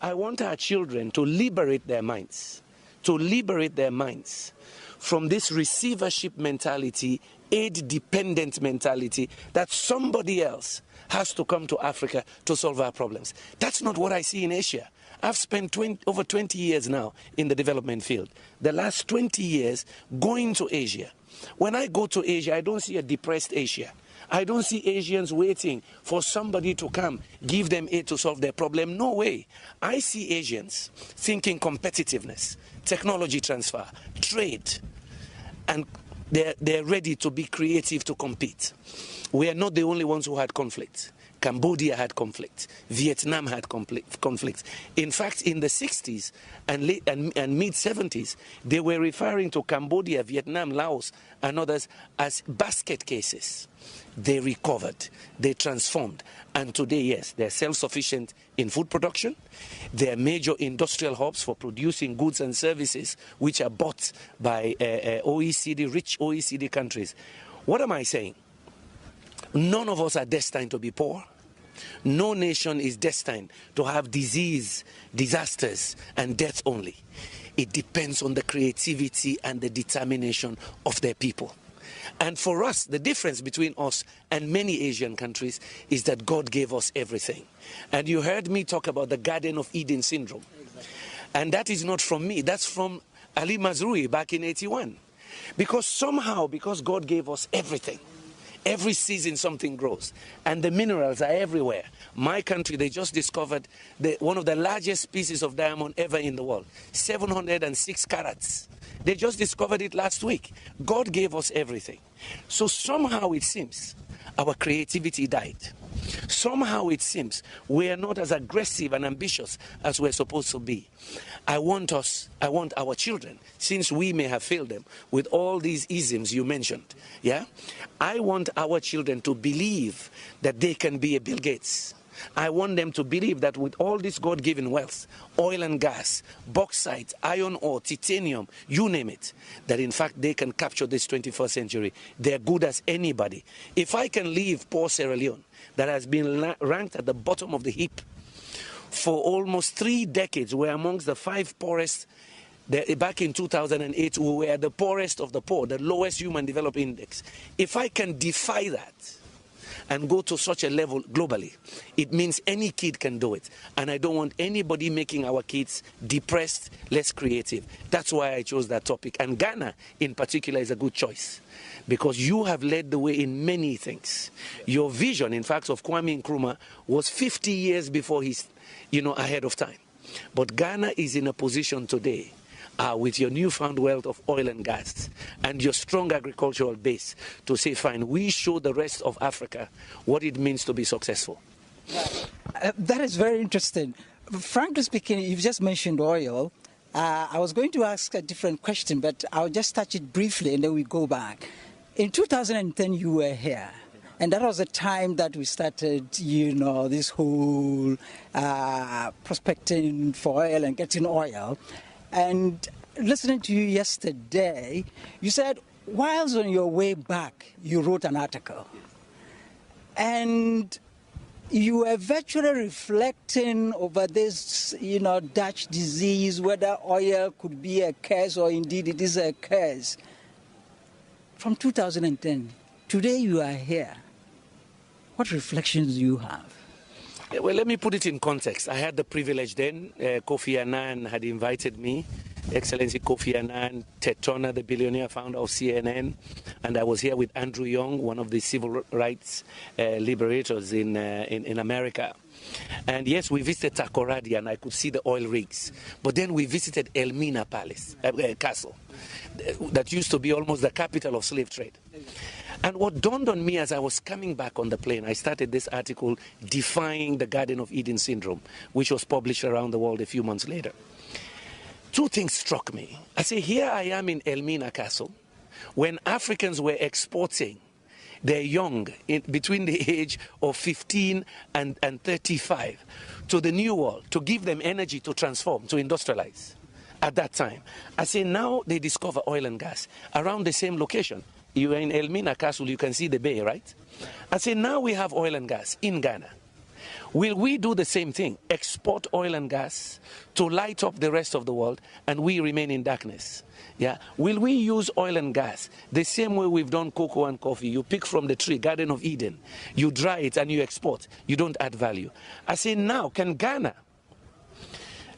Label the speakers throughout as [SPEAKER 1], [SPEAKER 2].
[SPEAKER 1] I want our children to liberate their minds, from this receivership mentality, aid-dependent mentality that somebody else has to come to Africa to solve our problems. That's not what I see in Asia. I've spent over 20 years now in the development field. The last 20 years going to Asia. When I go to Asia, I don't see a depressed Asia. I don't see Asians waiting for somebody to come, give them aid to solve their problem. No way. I see Asians thinking competitiveness, technology transfer, trade, and they're ready to be creative to compete. We are not the only ones who had conflict. Cambodia had conflict. Vietnam had conflict. In fact, in the 60s and mid-70s, they were referring to Cambodia, Vietnam, Laos, and others as basket cases. They recovered, they transformed, and today, yes, they're self-sufficient in food production. They're major industrial hubs for producing goods and services which are bought by rich OECD countries. What am I saying? None of us are destined to be poor. No nation is destined to have disease, disasters, and death only. It depends on the creativity and the determination of their people. And for us, the difference between us and many Asian countries is that God gave us everything. And you heard me talk about the Garden of Eden syndrome. And that is not from me. That's from Ali Mazrui back in '81. Because God gave us everything. Every season something grows, and the minerals are everywhere. My country, they just discovered one of the largest species of diamond ever in the world, 706 carats. They just discovered it last week. God gave us everything. So somehow it seems our creativity died. Somehow it seems we are not as aggressive and ambitious as we're supposed to be. I want our children, since we may have failed them with all these isms you mentioned, yeah? I want our children to believe that they can be a Bill Gates. I want them to believe that with all this God-given wealth, oil and gas, bauxite, iron ore, titanium, you name it, that in fact they can capture this 21st century. They're good as anybody. If I can leave poor Sierra Leone, that has been ranked at the bottom of the heap for almost 3 decades, we're amongst the 5 poorest. Back in 2008, we were the poorest of the poor, the lowest human development index. If I can defy that and go to such a level globally, it means any kid can do it. And I don't want anybody making our kids depressed, less creative. That's why I chose that topic. And Ghana, in particular, is a good choice, because you have led the way in many things. Your vision, in fact, of Kwame Nkrumah was 50 years before he's, ahead of time. But Ghana is in a position today, with your newfound wealth of oil and gas and your strong agricultural base, to say, fine, we show the rest of Africa what it means to be successful.
[SPEAKER 2] That is very interesting. Frankly speaking, you've just mentioned oil. I was going to ask a different question, but I'll just touch it briefly and then we go back. In 2010, you were here. And that was the time that we started, this whole prospecting for oil and getting oil. And listening to you yesterday, you said, whilst on your way back, you wrote an article. And you were virtually reflecting over this, Dutch disease, whether oil could be a curse or indeed it is a curse. From 2010, today you are here. What reflections do you have?
[SPEAKER 1] Well, let me put it in context. I had the privilege then. Kofi Annan had invited me, Excellency Kofi Annan, Ted Turner, the billionaire founder of CNN, and I was here with Andrew Young, one of the civil rights liberators in America. And yes, we visited Takoradi and I could see the oil rigs. But then we visited Elmina Castle, that used to be almost the capital of slave trade. And what dawned on me as I was coming back on the plane, I started this article, Defying the Garden of Eden Syndrome, which was published around the world a few months later. 2 things struck me. I say, here I am in Elmina Castle, when Africans were exporting their young between the age of 15 and 35 to the New World to give them energy to transform, to industrialize at that time. I say, now they discover oil and gas around the same location. You are in Elmina Castle, you can see the bay, right? I say, now we have oil and gas in Ghana. Will we do the same thing? Export oil and gas to light up the rest of the world and we remain in darkness? Yeah. Will we use oil and gas the same way we've done cocoa and coffee? You pick from the tree, Garden of Eden, you dry it and you export. You don't add value. I say now, can Ghana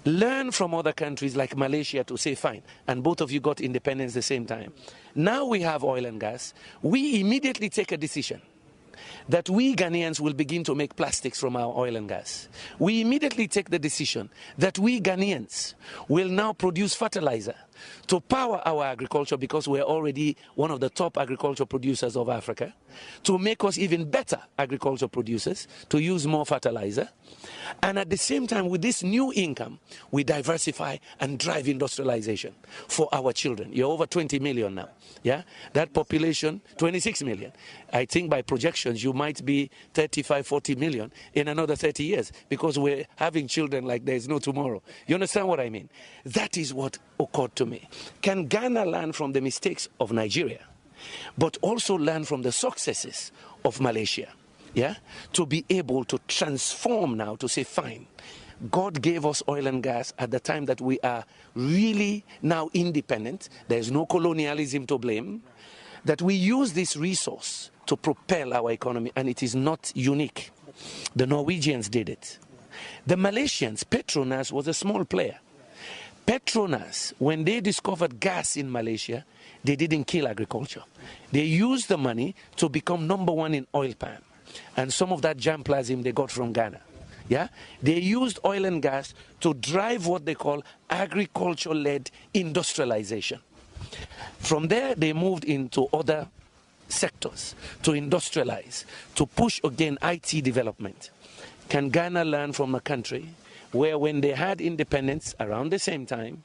[SPEAKER 1] learn from other countries like Malaysia to say, fine, and both of you got independence the same time. Now we have oil and gas. We immediately take a decision that we Ghanaians will begin to make plastics from our oil and gas. We immediately take the decision that we Ghanaians will now produce fertilizer to power our agriculture, because we're already one of the top agriculture producers of Africa, to make us even better agriculture producers, to use more fertilizer. And at the same time, with this new income, we diversify and drive industrialization for our children. You're over 20 million now. Yeah, that population, 26 million. I think by projections, you might be 35, 40 million in another 30 years, because we're having children like there's no tomorrow. You understand what I mean? That is what occurred to me. Can Ghana learn from the mistakes of Nigeria, but also learn from the successes of Malaysia? Yeah, to be able to transform now, to say, fine, God gave us oil and gas at the time that we are really now independent. There's no colonialism to blame. That we use this resource to propel our economy, and it is not unique. The Norwegians did it. The Malaysians, Petronas was a small player. Petronas, when they discovered gas in Malaysia, they didn't kill agriculture. They used the money to become #1 in oil palm. And some of that germplasm they got from Ghana. Yeah? They used oil and gas to drive what they call agriculture-led industrialization. From there, they moved into other sectors to industrialize, to push again IT development. Can Ghana learn from a country where, when they had independence around the same time,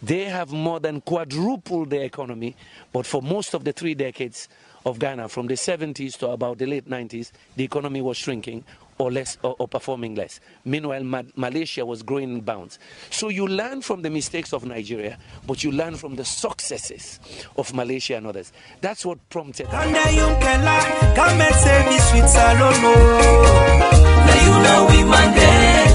[SPEAKER 1] they have more than quadrupled their economy, but for most of the 3 decades of Ghana, from the 70s to about the late 90s, the economy was shrinking or less, or performing less. Meanwhile, Malaysia was growing in bounds. So you learn from the mistakes of Nigeria, but you learn from the successes of Malaysia and others. That's what prompted. Come and say this with Salomo. Now you know we Monday.